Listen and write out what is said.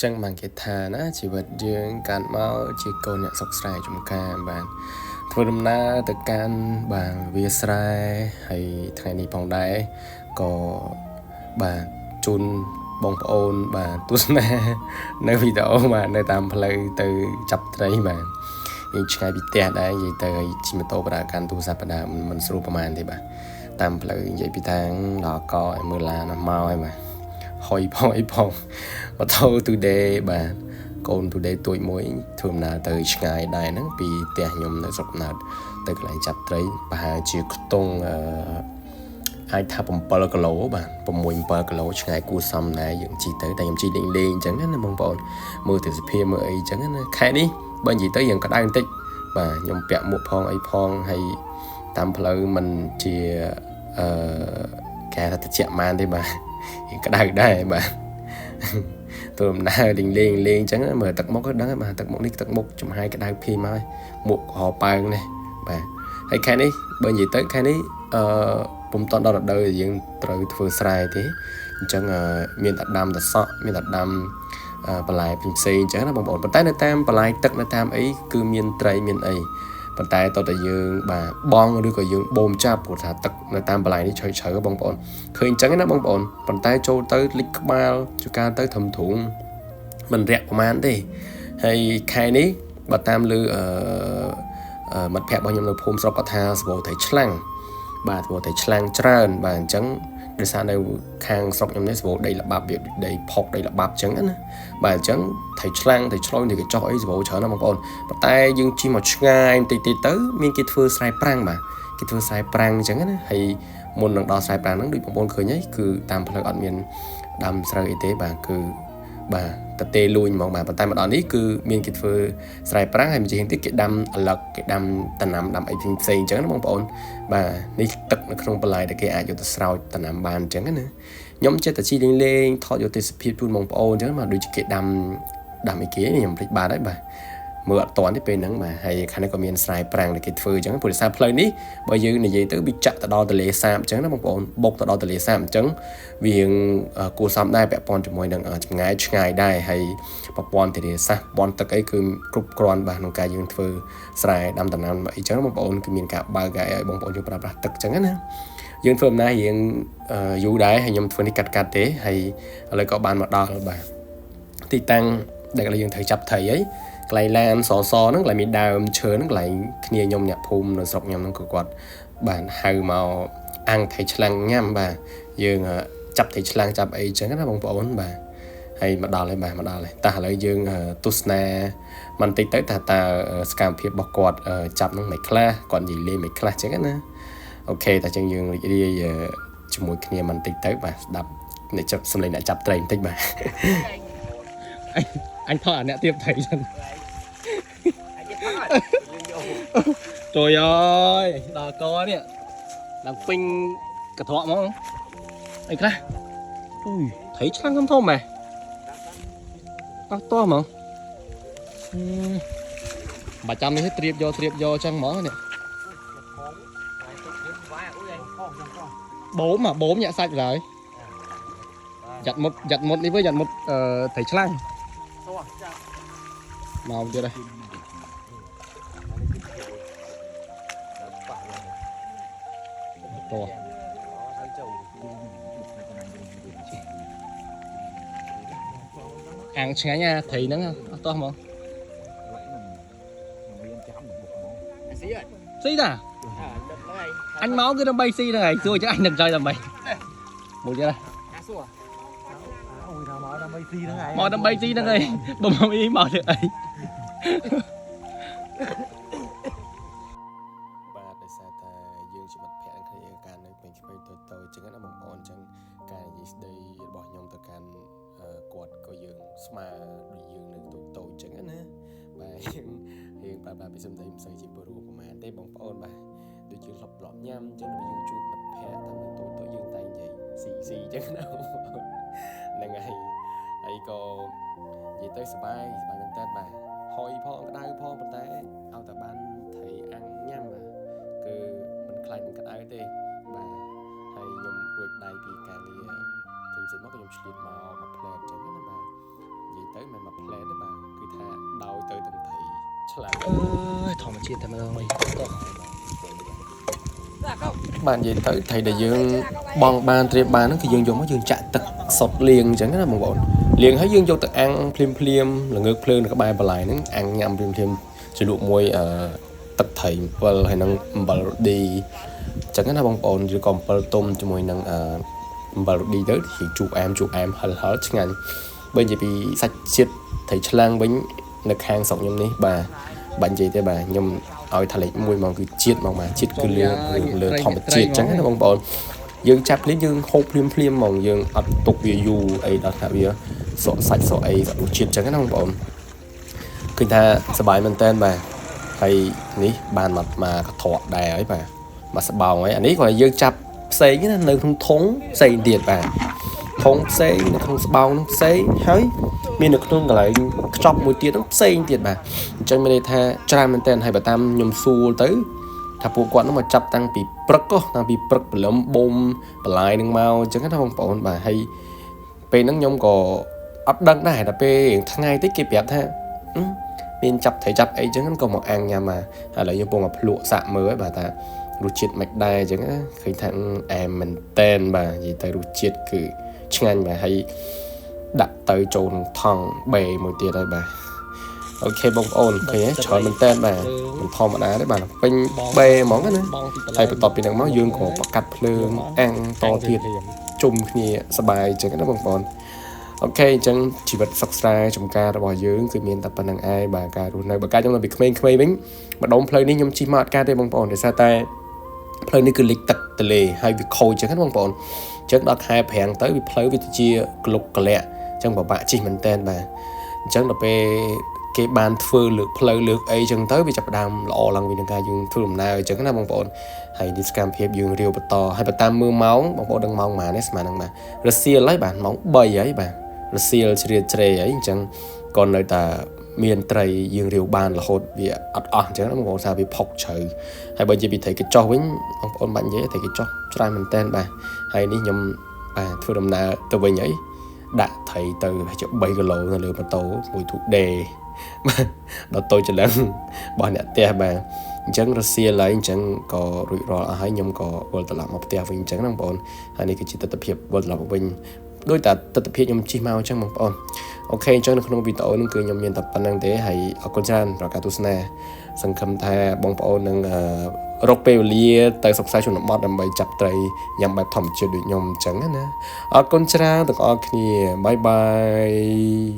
ចឹងបានគេថាណាជីវិតយើងកាន់មកជាកូនអ្នកសុខស្រែចំការបានធ្វើដំណើរទៅកាន់បានវាស្រែហើយថ្ងៃនេះផងដែរក៏បាទជូនបងប្អូនបាទទស្សនានៅវីដេអូបាទនៅតាមផ្លូវទៅចាប់ត្រីបាទយើងឆ្ងាយពីផ្ទះដែរនិយាយទៅជិះម៉ូតូប្រើកាន់ទូរស័ព្ទបណ្ដាមិនស្រួលប្រហែលទេបាទតាមផ្លូវនិយាយពីតាំងដល់កឲ្យមើលឡានមកហើយបាទហុយផងអីផងម៉ូតូ today បាទកូន today ទួយមួយធ្វើដំណើរទៅឆ្ងាយដែរហ្នឹងពីផ្ទះខ្ញុំនៅស្រុកកំណើតទៅកន្លែងចាប់ត្រីប្រហែលជាខ្ទង់អាចថា7គីឡូបាទ6-7គីឡូឆ្ងាយគួរសមដែរយើងជិះទៅតែខ្ញុំជិះលេងអញ្ចឹងណាបងប្អូនមើលទិសភាពមើលអីអញ្ចឹងណាខែនេះបើនិយាយទៅយើងក្តៅបន្តិចបាទខ្ញុំពាក់មួកផងអីផងហើយតាមផ្លូវมันជាគេថាត្រជាក់ម៉ានទេបាទក្តៅដែរបាទទៅដំណើរលេងអញ្ចឹងមើលទឹកមុខក៏ដឹងបាទទឹកមុខនេះទឹកមុខចំហាយក្តៅភីមកហើយមួកក្រប៉ើងនេះបាទហើយខែនេះបើនិយាយទៅខែនេះពុំតន់ដល់រដូវយើងត្រូវធ្វើស្រែទេអញ្ចឹងមានតែដាំតែសក់មានតែដាំបន្លែផ្សេងអញ្ចឹងណាបងប្អូនប៉ុន្តែនៅតាមបន្លែទឹកនៅតាមអីគឺមានត្រីមានអីប៉ុន្តែតើតើយើងបាទបងឬក៏យើងបូមចាប់ព្រោះថាទឹកនៅតាមបន្លែនេះជ្រៅបងប្អូនឃើញអញ្ចឹងណាបងប្អូនប៉ុន្តែចូលទៅលិចក្បាលជួនកាលទៅធំធំមិនរាក់ប្រហែលទេហើយខែនេះបើតាមលើមិត្តភ័ក្តិរបស់ខ្ញុំនៅភូមិស្រុកគាត់ថាសបោត្រីឆ្លាំងបាទសបោត្រីឆ្លាំងច្រើនបាទអញ្ចឹងដោយសារនៅខាងស្រុកខ្ញុំនេះសបោដីល្បាប់វាដីផុកដីល្បាប់អញ្ចឹងណាបាទអញ្ចឹងត្រីឆ្លាំងត្រីឆ្លុយត្រីកញ្ចុះអីសបោច្រើនណាបងប្អូនប៉ុន្តែយើងជិះមកឆ្ងាយបន្តិចទៅមានគេធ្វើស្រែប្រាំងបាទគេធ្វើស្រែប្រាំងអញ្ចឹងណាហើយមុននឹងដល់ស្រែប្រាំងហ្នឹងដូចបងប្អូនឃើញហើយគឺតាមផ្លូវអត់មានដាំស្រូវអីទេបាទគឺបាទតទេលួញហ្មងបាទប៉ុន្តែមកដល់នេះគឺមានគេធ្វើស្រែប្រាំងហើយមួយជាងទៀតគេដាំអាឡឹកគេដាំដំណាំដាំអីផ្សេងអញ្ចឹងណាបងប្អូនបាទនេះទឹកនៅក្នុងបន្លែដែលគេអាចយកទៅស្រោចដំណាំបានអញ្ចឹងណាខ្ញុំចិត្តតែជិះលេងថតយកទេសភាពជូនបងប្អូនអញ្ចឹងមកដូចជាគេដាំអីគេខ្ញុំភ្លេចបាត់ហើយបាទមើលអត់តាន់ទេពេលហ្នឹងបាទហើយខាងនេះក៏មានស្រែប្រាំងដែលគេធ្វើអញ្ចឹងព្រោះដោយសារផ្លូវនេះបើយើងនិយាយទៅវាចាក់ទៅដល់ទន្លេសាបអញ្ចឹងណាបងប្អូនបុកទៅដល់ទន្លេសាបអញ្ចឹងវាគួរសមដែរពាក់ព័ន្ធជាមួយនឹងចម្ងាយឆ្ងាយដែរហើយប្រព័ន្ធធារាសាស្ត្រប្រព័ន្ធទឹកអីគឺគ្រប់គ្រាន់បាទក្នុងការយើងធ្វើស្រែដាំដំណាំអីចឹងបងប្អូនគឺមានការបើកឲ្យបងប្អូនយើងប្រើប្រាស់ទឹកអញ្ចឹងណាយើងធ្វើដំណើររៀងយូរដែរហើយខ្ញុំធ្វើនេះកាត់ទេហើយឥឡូវក៏បានមកដល់បាទទីតាំងដែលយើងត្រូវចាប់ត្រីហើយកន្លែងឡានសហ្នឹងកន្លែងមានដើមឈើហ្នឹងកន្លែងគ្នាខ្ញុំអ្នកភូមិនៅស្រុកខ្ញុំហ្នឹងគឺគាត់បានហៅមកអាំងត្រីឆ្លាំងញ៉ាំបាទយើងចាប់ត្រីឆ្លាំងចាប់អីចឹងណាបងប្អូនបាទហើយមកដល់ហើយបាទមកដល់ហើយតោះឥឡូវយើងទស្សនាបន្តិចទៅតើសកម្មភាពរបស់គាត់ចាប់ហ្នឹងមិនខ្លះគាត់និយាយលេងមិនខ្លះចឹងណាអូខេតែចឹងយើងរីករាយជាមួយគ្នាបន្តិចទៅបាទស្ដាប់អ្នកចាប់សំឡេងអ្នកចាប់ត្រីបន្តិចបាទអញថតអាអ្នកទៀបត្រីចឹងtrời ơi đò co nè làm pin cả thọ mà ấy ra ui thấy trăng không thô mà to mà bà chăm đi hết triệp vô trăng mỏ nè bốn nhẹ sạch rồi giặt một đi với giặt một thấy trăng màu chưa đây to ăn sáng nha thì nó to không xí à anh máu cứ đâm bay xí này xui chứ anh đừng rơi làm mày mùi chưa đây mò đâm bay xí nó đây bông ý mò được ấyយើងជាមិត្តភក្តិគ្នាការនៅពេញឆ្វេងតូចៗចឹងណាបងប្អូនចឹងការនិយាយស្ដីរបស់ខ្ញុំទៅកាន់គាត់ក៏យើងស្មើដូចយើងនៅតូចចឹងណាបាទយើងប្រាប់ពីសំដីមិនសូវជាព្រោះប្រហែលទេបងប្អូនបាទដូចយើងធ្លាប់ញ៉ាំចឹងដល់យើងជួបមិត្តភក្តិតាមនៅតូចយើងតែនិយាយស៊ីចឹងណាបងប្អូនហ្នឹងហើយក៏និយាយទៅសប្បាយមែនតើបាទហុយផងក្តៅផងប៉ុន្តែឲ្យតែបានត្រីអាំងញ៉ាំបាទគឺខ្លាចនឹងក្តៅទេបាទហើយខ្ញុំរួចដៃពីការងារផ្សេងមកក៏ខ្ញុំឆ្លៀតមកផ្លែអញ្ចឹងណាបាទនិយាយទៅ tới mà plan đấy bà cứ tha đau tới từng thầy chắc là thằng mà chia tay mà đâu bạn gì tới thầy đại dương bong ban triệp ban nó thì dương dùng nó dương chạy tật sọt liền chẳng là một bọn liền thấy dương vô tự ăn phim là ngược phim là các bài bà lại nó ăn nhầm phim sử dụng môi tật thầy và hay năng bà đi chẳng là bong bọn chỉ còn bà tôm cho môi năng bà đi tới thì chụp em hết ngành bên gì bị sạch chết thầy lang bánh được hàng sống nhom ní bà bạn gì thế bà nhom ơi thà lấy mùi màu cứ chết màu mà chết cứ lừa thòng chết chẳng là bong bọn dương chắp lấy dương hộp phim màu dương ấp tục về dù ấy đó là vì sọ sạch sọ ấy sọ chết chẳng là bong bọn cứ thaสบายมันเต้นbà hay ní bàn mặt mà thọ đè ấy bà mà sẽ bào ấy anh ấy gọi dương chắp xây cái nơi không thốn xây điện bà thốn xây nó không bao nó xây hơi mình được luôn lại chọc một tiếng nó xây tiền bà cho mình tha cho mình tên hay bà tam nhom xu tới thà bộ quán nó mà chập tăng bị prất lấm bom bà lại đừng mau chẳng hết không bọn bà hay pe nó nhom có ấp đăng này là pe thằng ngày tới kịp đẹp ha mình chập ấy chẳng còn một ăn nhà mà hay là như bộ ngọc lụa sạm mới bà ta rụt chết mạch đai chẳng á khi thằng em mình tên bà gì tới rụt chết cứ chăng bà hay đặt tới chỗ thằng bè một tiệt đây bà ok bông ôn thế trời mình tên bà mình thò mà đá đấy bà bên bè món cái nữa thầy phải tập bị nặng máu dương của cắt lương ăn to thiệt chung nhẹสบาย chẳng cái đó bông ôn ok chẳng chỉ vật subscribe trong ca bỏ dương từ miền tập bằng ai bà ca rồi này bà ca trong là bị khmei bính mà đóng play đi nhom chỉ mát ca đây bông ôn để sao tay playนี่คือลิกตัดทะเลให้วิโคจังกันบางปอนจังดอกไฮแพงtớiวิเพลย์วิทชีกลุกกระเละจังบอกบะจีมันเต้นไปจังดอกไปเก็บบานฟื้นเลือกเพลย์เลือกไอจังtớiวิจับดำหล่อลังวิญญาณยืนฟื้นหน้าจังกันบางปอนให้ดิสการเพียบยืนเรียวไปต่อให้ไปตามมือเมาส์บางปอนดังเมาส์มาเนี่ยสมานังมารัสเซียไล่บานเมาส์ใบấy bàรัสเซียเฉลี่ยấyจังcòn nơi ta miền tây dương riêu ban là hột vì chứ nó còn sao bị phọc trời hay bây giờ bị thấy cái cho với ông bạn dễ thấy cái cho mình tên bà hay đi nhầm bà thưa đồng nào từ bây nhảy đã thấy từ chỗ 7 kg là lừa mà tổ mùi thuộc đề đó tôi cho lần bọn nhặt te bà chẳng Russia lại chẳng có rủi ro ở hai nhầm có vừa tự làm một te với chẳng năng bọn hay này cái chỉ tập hiệp vừa làm một mình đôi ta tập hiệp nhầm chi mau chẳng bằng bọn ok cho nên không bị tội nên cứ nhầm nhận tập bản năng thế hay ở con trai rồi cả tu sna sang khăm tha bong bọn năng rốc bèo lia tới sọc sai chuẩn bọt đầm bay chập tray nhằm bài thầm chưa được nhom chẳng á nè ở con trai từng ở kia bye bye